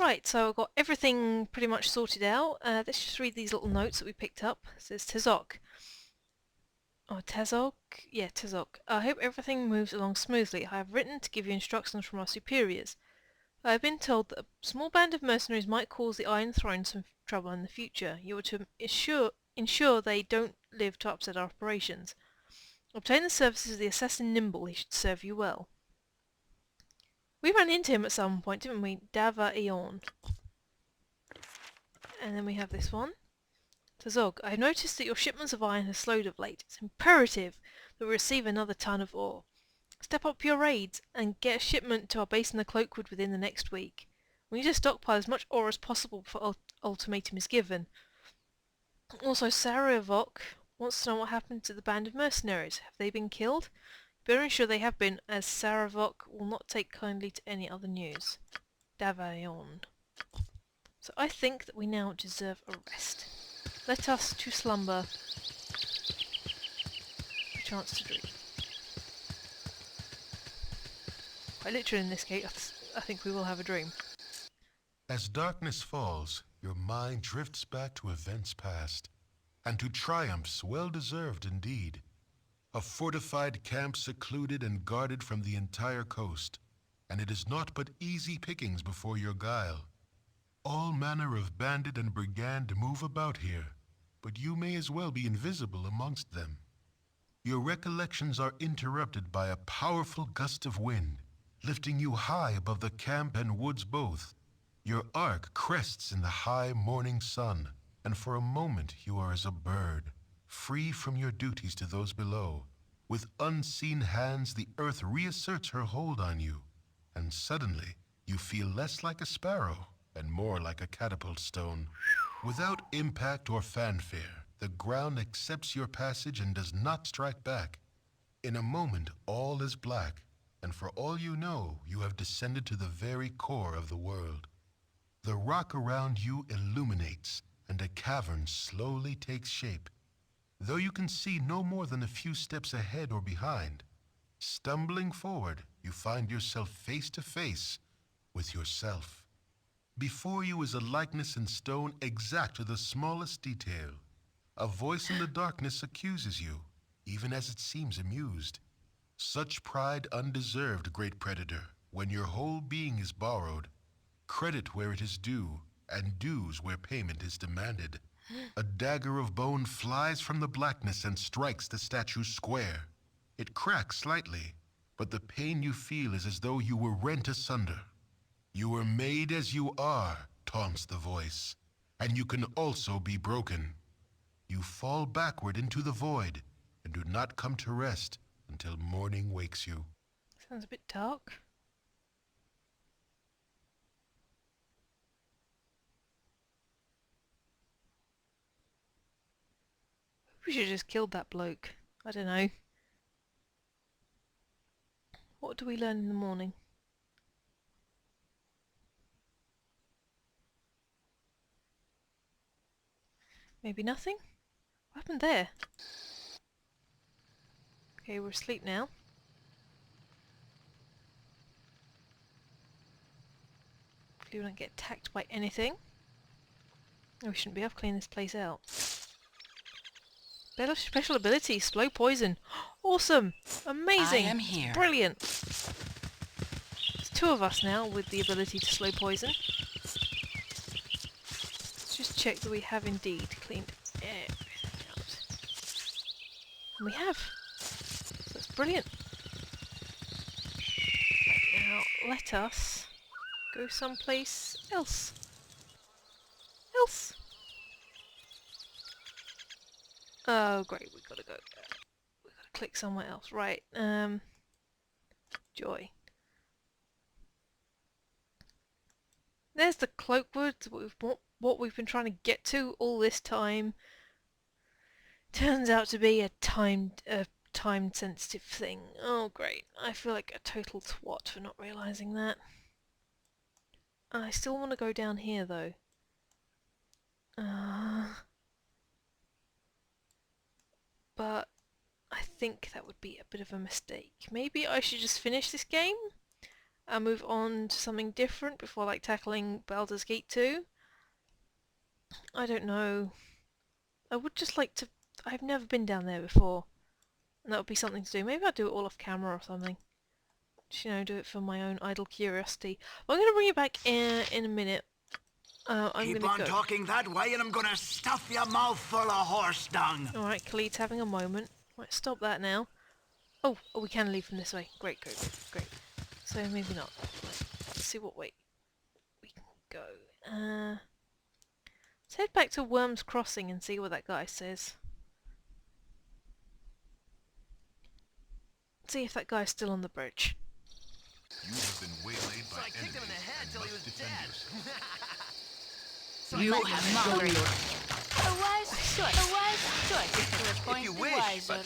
Right, so I've got everything pretty much sorted out. Let's just read these little notes that we picked up. It says Tazok. Oh, Tazok? Yeah, Tazok. I hope everything moves along smoothly. I have written to give you instructions from our superiors. I have been told that a small band of mercenaries might cause the Iron Throne some trouble in the future. You are to ensure they don't live to upset our operations. Obtain the services of the assassin Nimble. He should serve you well. We ran into him at some point, didn't we? Dava Eon. And then we have this one. Tazog, I have noticed that your shipments of iron have slowed of late. It's imperative that we receive another ton of ore. Step up your raids and get a shipment to our base in the Cloakwood within the next week. We need to stockpile as much ore as possible before ultimatum is given. Also, Saravok wants to know what happened to the band of mercenaries. Have they been killed? Better ensure they have been, as Saravok will not take kindly to any other news. Davayon. So I think that we now deserve a rest. Let us to slumber, a chance to dream. Quite literally in this case, I think we will have a dream. As darkness falls, your mind drifts back to events past, and to triumphs well-deserved indeed. A fortified camp secluded and guarded from the entire coast, and it is naught but easy pickings before your guile. All manner of bandit and brigand move about here, but you may as well be invisible amongst them. Your recollections are interrupted by a powerful gust of wind, lifting you high above the camp and woods both. Your arc crests in the high morning sun, and for a moment you are as a bird, free from your duties to those below. With unseen hands the earth reasserts her hold on you, and suddenly you feel less like a sparrow and more like a catapult stone. Without impact or fanfare, the ground accepts your passage and does not strike back. In a moment all is black, and for all you know, you have descended to the very core of the world. The rock around you illuminates, and a cavern slowly takes shape. Though you can see no more than a few steps ahead or behind, stumbling forward, you find yourself face to face with yourself. Before you is a likeness in stone exact to the smallest detail. A voice in the darkness accuses you, even as it seems amused. Such pride undeserved, great predator, when your whole being is borrowed. Credit where it is due, and dues where payment is demanded. A dagger of bone flies from the blackness and strikes the statue square. It cracks slightly, but the pain you feel is as though you were rent asunder. You were made as you are, taunts the voice, and you can also be broken. You fall backward into the void and do not come to rest until morning wakes you. Sounds a bit dark. We should have just killed that bloke. I don't know. What do we learn in the morning? Maybe nothing? What happened there? Okay, we're asleep now. Hopefully we don't get attacked by anything. Oh, we shouldn't be able to clean this place out. Better special ability, slow poison. Awesome! Amazing! I am here. Brilliant! There's two of us now with the ability to slow poison. Let's just check that we have indeed cleaned everything out. And we have! So that's brilliant. Right, now let us go someplace else. Oh great, we gotta go. We gotta click somewhere else. Right, joy. There's the Cloakwood, what we've been trying to get to all this time. Turns out to be a time-sensitive thing. Oh great, I feel like a total twat for not realising that. I still want to go down here though. But I think that would be a bit of a mistake. Maybe I should just finish this game I'll move on to something different before like tackling Baldur's Gate 2. I don't know. I would just like to... I've never been down there before. And that would be something to do. Maybe I'll do it all off camera or something. Just, you know, do it for my own idle curiosity. But I'm going to bring you back in a minute. I'm Keep going on to go. talking that way and I'm gonna stuff your mouth full of horse dung. Alright, Khalid's having a moment. Right, stop that now. Oh, we can leave from this way. Great, great, great. So maybe not. Right, let's see what way we can go. Let's head back to Worm's Crossing and see what that guy says. See if that guy's still on the bridge. You have been waylaid by kicked him in the enemies head and till he must was defend dead. yourself. You have shown your... A wise choice. A wise choice. To If appoint you the wish, wiser. but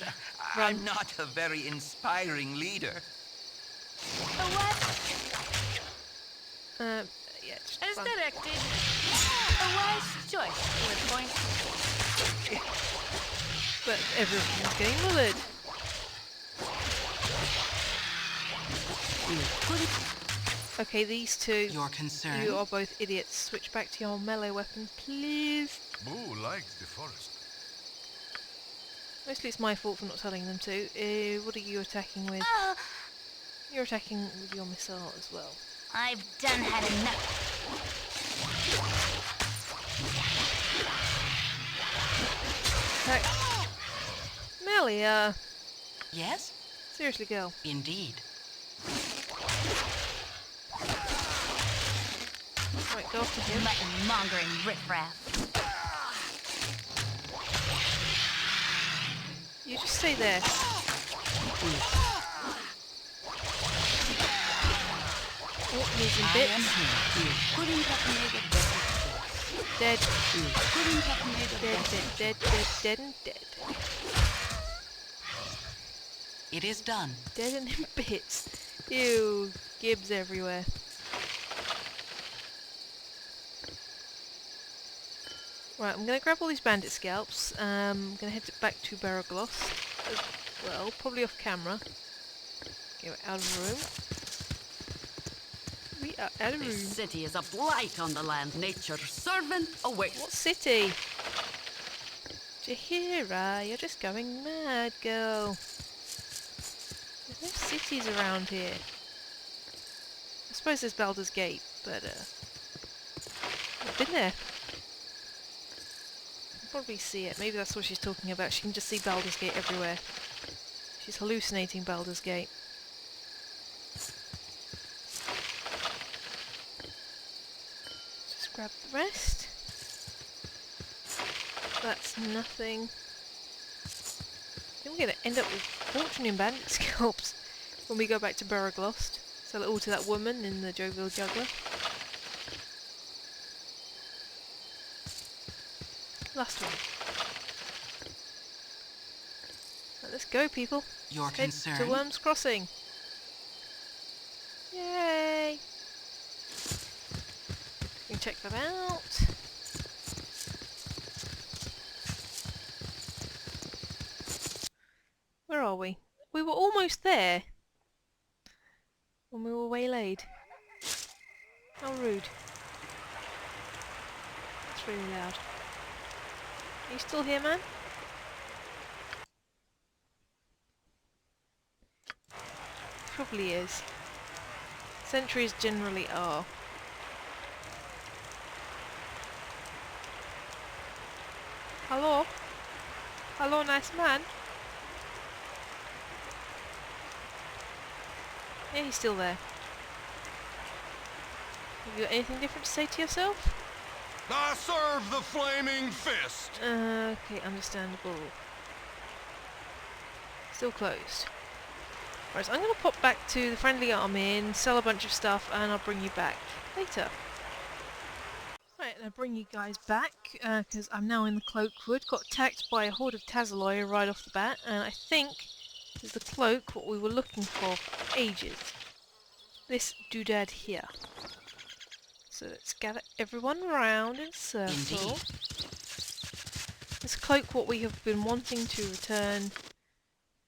I'm not a very inspiring leader. A wise... Yeah, just As run. directed. A wise choice. To appoint... But everyone's getting mullered. Okay, these two, You're concerned? you are both idiots. Switch back to your melee weapons, please. Boo likes the forest. Mostly it's my fault for not telling them to. What are you attacking with? You're attacking with your missile as well. I've done had enough. Attack. Melia! Yes? Seriously, girl. Indeed. Right, go after him. Mutton-mongering riffraff. You just stay there. Oh, knees in I am bits. here. You couldn't have made it better. Dead. You couldn't have made it Dead, better. dead, dead, dead, and dead. It is done. Dead and in bits. Ew, gibs everywhere. Right, I'm gonna grab all these bandit scalps. I'm gonna head back to Baraglost as well, probably off camera. Get out of the room. We are out of This room. city is a blight on the land. Nature's servant awaits. What city? Jahira, you're just going mad, girl. There's no cities around here. I suppose there's Baldur's Gate, but I've been there. I'll probably see it. Maybe that's what she's talking about. She can just see Baldur's Gate everywhere. She's hallucinating Baldur's Gate. Just grab the rest. That's nothing. I think we're going to end up with fortune in bandit scalps when we go back to Baraglost. Sell it all to that woman in the jovial juggler. Last one. Right, let's go, people. You're Head to concerned? Worm's Crossing. Yay! We can check that out. Where are we? We were almost there when we were waylaid. How rude. That's really loud. Are you still here, man? Probably is. Sentries generally are. Hello? Hello, nice man? Yeah, he's still there. Have you got anything different to say to yourself? I serve the flaming fist. Okay, understandable. Still closed. Right, so I'm going to pop back to the friendly army and sell a bunch of stuff, and I'll bring you back later. Right, and I'll bring you guys back, because I'm now in the Cloakwood. Got attacked by a horde of Tazaloy right off the bat, and I think is the cloak what we were looking for ages. This doodad here. So let's gather everyone around in a circle. Indeed. This cloak what we have been wanting to return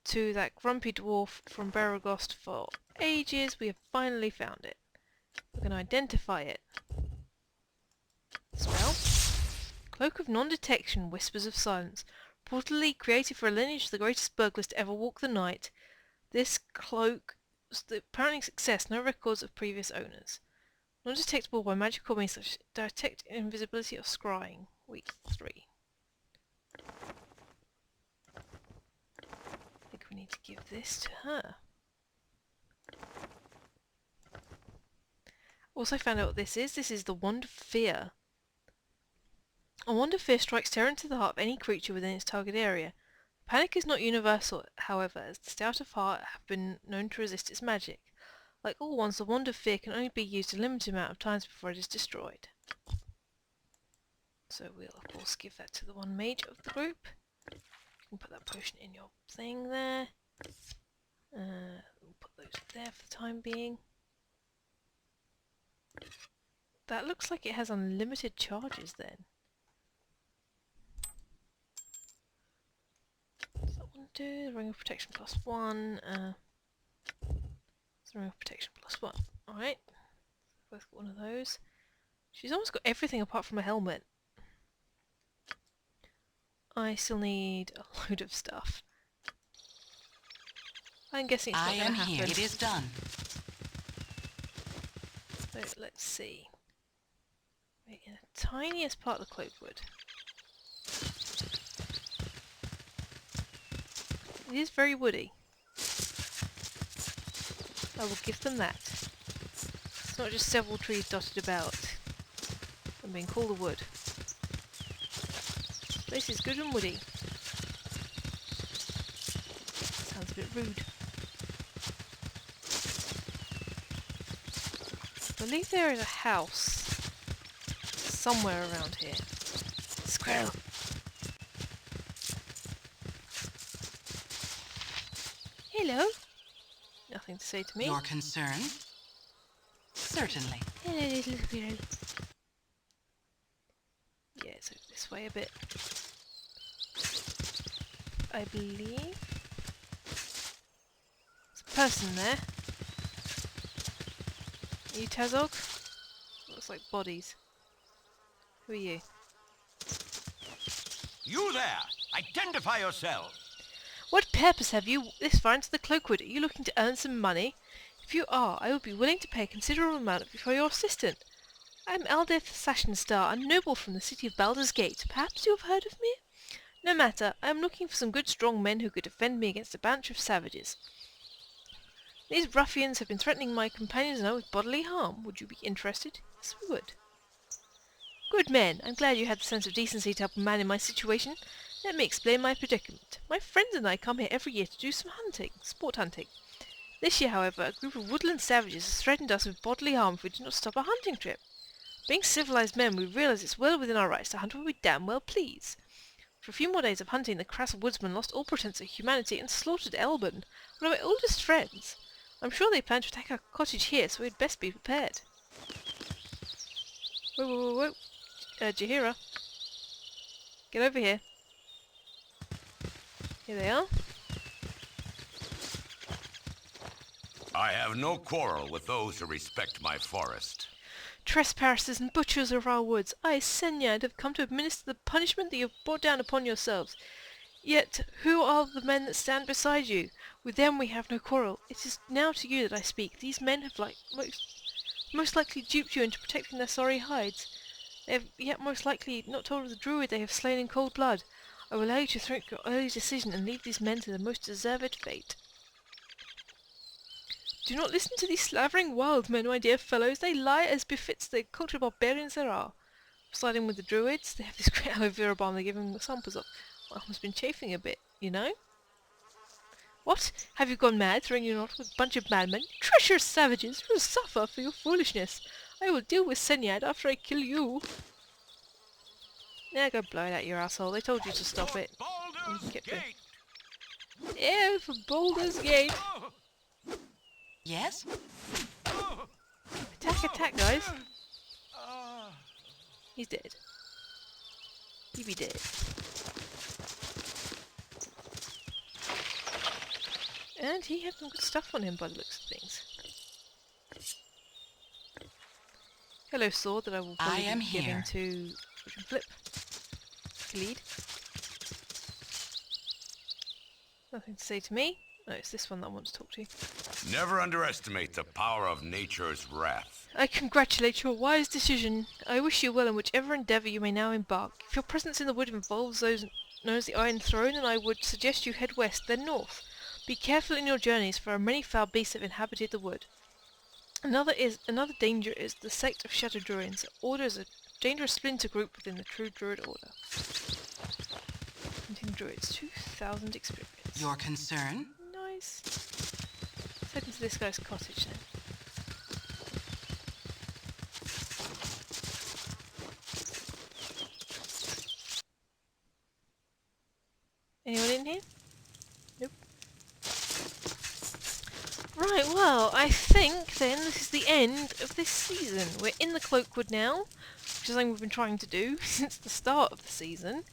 to that grumpy dwarf from Baragost for ages, we have finally found it. We're going to identify it. Spell. Cloak of Non-Detection, Whispers of Silence. Reportedly created for a lineage of the greatest burglars to ever walk the night. This cloak was apparently a success, no records of previous owners. Non-detectable by magical means such as detect invisibility or scrying. Week 3. I think we need to give this to her. Also found out what this is. This is the Wand of Fear. A Wand of Fear strikes terror into the heart of any creature within its target area. Panic is not universal, however, as the stout of heart have been known to resist its magic. Like all wands, the Wand of Fear can only be used a limited amount of times before it is destroyed. So we'll of course give that to the one mage of the group. You can put that potion in your thing there. We'll put those there for the time being. That looks like it has unlimited charges then. Does that one do? Ring of Protection +1. Ring of Protection +1. Alright. Both got one of those. She's almost got everything apart from a helmet. I still need a load of stuff. I'm guessing it's not going to happen. Here. It is done. So let's see. We're in the tiniest part of the Cloakwood. It is very woody. I will give them that. It's not just several trees dotted about. I'm being called a wood. This is good and woody. Sounds a bit rude. I believe there is a house somewhere around here. Squirrel! Hello? Nothing to say to me. Your concern? Certainly. Hello, little squirrel. Yeah, so this way a bit. I believe there's a person there. Are you Tazog? Looks like bodies. Who are you? You there! Identify yourself! What purpose have you this far into the Cloakwood? Are you looking to earn some money? If you are, I would be willing to pay a considerable amount for your assistant. I am Aldith Sashenstar, a noble from the city of Baldur's Gate. Perhaps you have heard of me? No matter, I am looking for some good strong men who could defend me against a bunch of savages. These ruffians have been threatening my companions and I with bodily harm. Would you be interested? Yes, we would. Good men, I'm glad you had the sense of decency to help a man in my situation. Let me explain my predicament. My friends and I come here every year to do some hunting, sport hunting. This year, however, a group of woodland savages has threatened us with bodily harm if we do not stop our hunting trip. Being civilized men, we realize it's well within our rights to hunt what we damn well please. For a few more days of hunting, the crass woodsman lost all pretense of humanity and slaughtered Elben, one of my oldest friends. I'm sure they plan to attack our cottage here, so we'd best be prepared. Whoa, whoa, whoa, whoa. Jaheira. Get over here. Here they are. I have no quarrel with those who respect my forest. Trespassers and butchers of our woods, I, Senyad, have come to administer the punishment that you have brought down upon yourselves. Yet, who are the men that stand beside you? With them we have no quarrel. It is now to you that I speak. These men have most likely duped you into protecting their sorry hides. They have yet most likely not told of the druid they have slain in cold blood. I will allow you to think your early decision and leave these men to the most deserved fate. Do not listen to these slavering wild men, my dear fellows. They lie as befits the cultured barbarians there are. Siding with the druids, they have this great aloe vera balm they're giving samples of. My arm's been chafing a bit, you know? What? Have you gone mad, throwing you not with a bunch of madmen? Treacherous savages! You will suffer for your foolishness. I will deal with Senyad after I kill you. Yeah, go blow it out your asshole. They told you to stop it. Baldur's Gate! Yeah, for Baldur's Gate. Yes? Attack, attack, guys. He's dead. He be dead. And he had some good stuff on him by the looks of things. Hello, sword that I will I probably am be giving here. to Flip. Lead. Nothing to say to me. No, it's this one that I want to talk to. Never underestimate the power of nature's wrath. I congratulate your wise decision. I wish you well in whichever endeavour you may now embark. If your presence in the wood involves those known as the Iron Throne, then I would suggest you head west, then north. Be careful in your journeys, for many foul beasts have inhabited the wood. Another danger is the sect of Shadow Druids. Order is a dangerous splinter group within the true Druid Order. Hunting Druids, 2,000 experience. Your concern? Nice. Let's head into this guy's cottage then. Anyone in here? Nope. Right, well, I think then this is the end of this season. We're in the Cloakwood now, which is something we've been trying to do since the start of the season.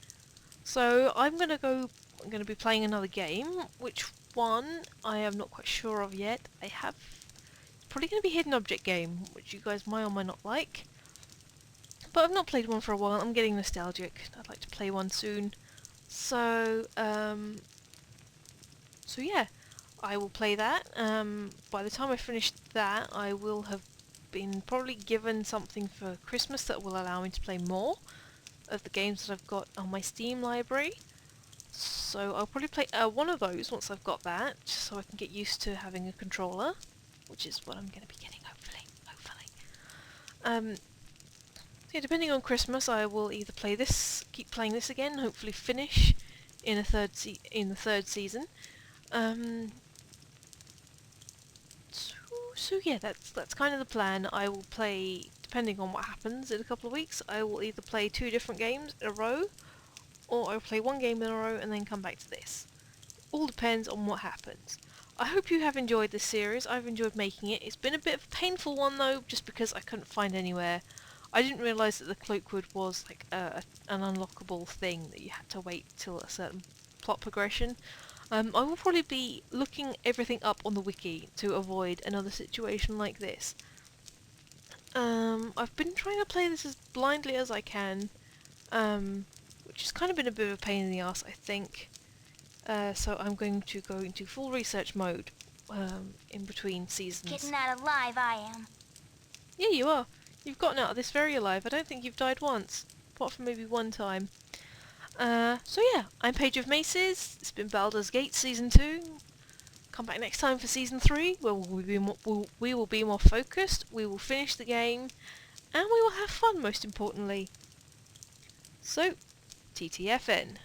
So I'm going to be playing another game. Which one I am not quite sure of yet. It's probably going to be a hidden object game, which you guys might or might not like. But I've not played one for a while. I'm getting nostalgic. I'd like to play one soon. So yeah, I will play that. By the time I finish that, I will have been probably given something for Christmas that will allow me to play more of the games that I've got on my Steam library. So I'll probably play one of those once I've got that, just so I can get used to having a controller, which is what I'm going to be getting, hopefully. Yeah, depending on Christmas, I will either play this, keep playing this again, hopefully finish in the third season. So yeah, that's kind of the plan. I will play, depending on what happens in a couple of weeks, I will either play 2 different games in a row, or I'll play 1 game in a row and then come back to this. All depends on what happens. I hope you have enjoyed this series. I've enjoyed making it. It's been a bit of a painful one though, just because I couldn't find anywhere. I didn't realise that the Cloakwood was like an unlockable thing that you had to wait till a certain plot progression. I will probably be looking everything up on the wiki to avoid another situation like this. I've been trying to play this as blindly as I can, which has kind of been a bit of a pain in the ass, I think. So I'm going to go into full research mode in between seasons. Getting out alive, I am. Yeah, you are. You've gotten out of this very alive. I don't think you've died once, apart from maybe one time. So yeah, I'm Paigeofmaces. It's been Baldur's Gate Season 2. Come back next time for Season 3, where we will be more focused, we will finish the game, and we will have fun, most importantly. So, TTFN.